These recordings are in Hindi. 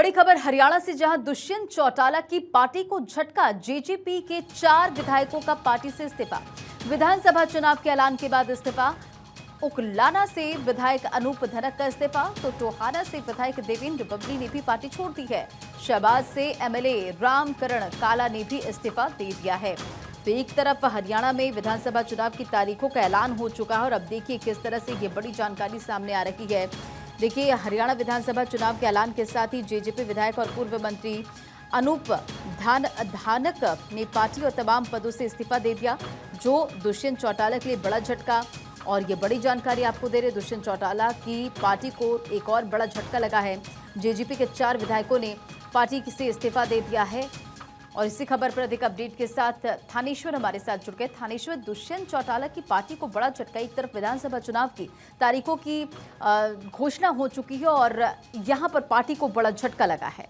बड़ी खबर हरियाणा से, जहां दुष्यंत चौटाला की पार्टी को झटका। जेजेपी के 4 विधायकों का पार्टी से इस्तीफा। विधानसभा चुनाव के ऐलान के बाद इस्तीफा। उकलाना से विधायक अनूप धनक का इस्तीफा, तो टोहाना से विधायक देवेंद्र बबली ने भी पार्टी छोड़ दी है। शहबाज से एमएलए रामकरण काला ने भी इस्तीफा दे दिया है। तो एक तरफ हरियाणा में विधानसभा चुनाव की तारीखों का ऐलान हो चुका है और अब देखिए किस तरह से ये बड़ी जानकारी सामने आ रही है। देखिए, हरियाणा विधानसभा चुनाव के ऐलान के साथ ही जेजेपी विधायक और पूर्व मंत्री अनूप धानक ने पार्टी और तमाम पदों से इस्तीफा दे दिया, जो दुष्यंत चौटाला के लिए बड़ा झटका। और ये बड़ी जानकारी आपको दे रहे, दुष्यंत चौटाला की पार्टी को एक और बड़ा झटका लगा है। जेजेपी के 4 विधायकों ने पार्टी से इस्तीफा दे दिया है। और इसी खबर पर अधिक अपडेट के साथ थानेश्वर हमारे साथ जुड़ गए। थानेश्वर, दुष्यंत चौटाला की पार्टी को बड़ा झटका। एक तरफ विधानसभा चुनाव की तारीखों की घोषणा हो चुकी है और यहां पर पार्टी को बड़ा झटका लगा है।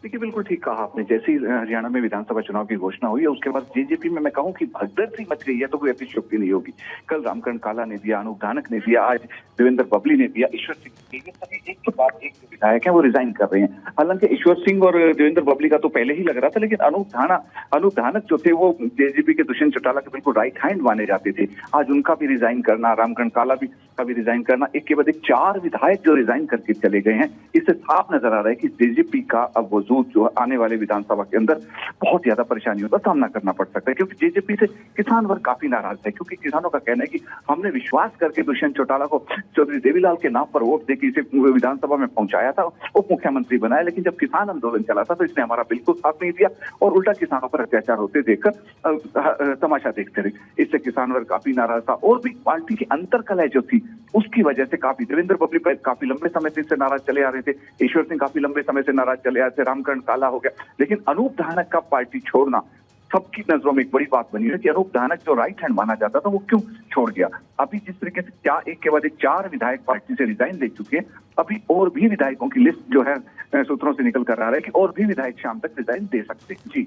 देखिए, बिल्कुल ठीक कहा आपने। जैसे ही हरियाणा में विधानसभा चुनाव की घोषणा हुई है, उसके बाद जेजेपी में मैं कहूं कि भगदड़ सी मच गई है, तो कोई अतिशयोक्ति नहीं होगी। कल रामकरण काला ने दिया, अनूप धानक ने दिया, आज देवेंद्र बबली ने दिया, ईश्वर सिंह ने दिया। सभी एक के बाद एक विधायक हैं, वो रिजाइन कर रहे हैं। हालांकि ईश्वर सिंह और देवेंद्र बबली का तो पहले ही लग रहा था, लेकिन अनूप धानक जो थे वो जेजेपी के दुष्यंत चौटाला के बिल्कुल राइट हैंड माने जाते थे। आज उनका भी रिजाइन करना, रामकरण काला का भी रिजाइन करना, एक के बाद एक 4 विधायक जो रिजाइन करके चले गए हैं। इससे साफ नजर आ रहा है कि जेजेपी का अब वजूद जो आने वाले विधानसभा के अंदर बहुत ज्यादा परेशानियों का सामना करना पड़ सकता है, क्योंकि जेजेपी से किसान वर्ग काफी नाराज है। क्योंकि किसानों का कहना है कि हमने विश्वास करके दुष्यंत चौटाला को चौधरी देवीलाल के नाम पर वोट देकर इसे विधानसभा में पहुंचाया था, उप मुख्यमंत्री बनाया, लेकिन जब किसान आंदोलन चला था तो इसने हमारा बिल्कुल साथ नहीं दिया और उल्टा किसानों पर अत्याचार होते देखकर तमाशा देखते रहे। इससे किसान वर्ग काफी नाराज था और भी पार्टी की अंतरकलह जो थी उसकी वजह से काफी देवेंद्र बबली पर काफी लंबे समय से नाराज चले आ रहे थे, ईश्वर सिंह काफी लंबे समय से नाराज चले आ रहे थे, रामकरण काला हो गया। लेकिन अनूप धानक का पार्टी छोड़ना सबकी नजरों में एक बड़ी बात बनी है कि अनूप धानक जो राइट हैंड माना जाता था वो क्यों छोड़ गया। अभी जिस तरीके से एक के बाद एक 4 विधायक पार्टी से रिजाइन दे चुके हैं, अभी और भी विधायकों की लिस्ट जो है सूत्रों से निकल कर आ रहा है कि और भी विधायक शाम तक रिजाइन दे सकते हैं। जी,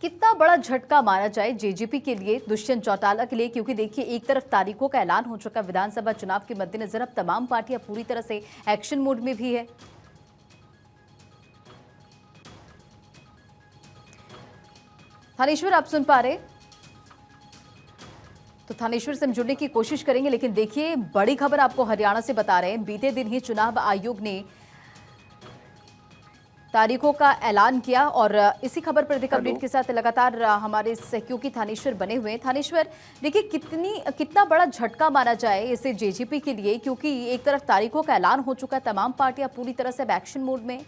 कितना बड़ा झटका माना जाए जेजेपी के लिए, दुष्यंत चौटाला के लिए, क्योंकि देखिए एक तरफ तारीखों का ऐलान हो चुका विधानसभा चुनाव के मद्देनजर अब तमाम पार्टियां पूरी तरह से एक्शन मोड में भी है। थानेश्वर, आप सुन पा रहे? तो थानेश्वर से हम जुड़ने की कोशिश करेंगे, लेकिन देखिए बड़ी खबर आपको हरियाणा से बता रहे हैं। बीते दिन ही चुनाव आयोग ने तारीखों का ऐलान किया और इसी खबर पर अधिक अपडेट के साथ लगातार हमारे सहयोगी थानेश्वर बने हुए हैं। थानेश्वर, देखिए कितना बड़ा झटका माना जाए इसे जेजेपी के लिए, क्योंकि एक तरफ तारीखों का ऐलान हो चुका है, तमाम पार्टियां पूरी तरह से एक्शन मोड में।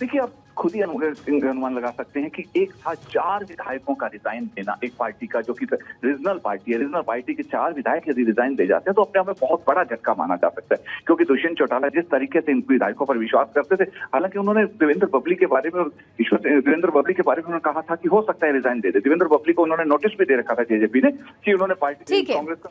देखिए, आप खुद ही अनुमान लगा सकते हैं कि एक साथ 4 विधायकों का रिजाइन देना, एक पार्टी का जो कि रीजनल पार्टी है, रीजनल पार्टी के 4 विधायक यदि रिजाइन दे जाते हैं तो अपने आप में बहुत बड़ा झटका माना जा सकता है। क्योंकि दुष्यंत चौटाला जिस तरीके से इन विधायकों पर विश्वास करते थे, हालांकि उन्होंने देवेंद्र बबली के बारे में उन्होंने कहा था कि हो सकता है रिजाइन दे दे। देवेंद्र बबली को उन्होंने नोटिस भी दे रखा था जेजेपी ने कि उन्होंने पार्टी कांग्रेस का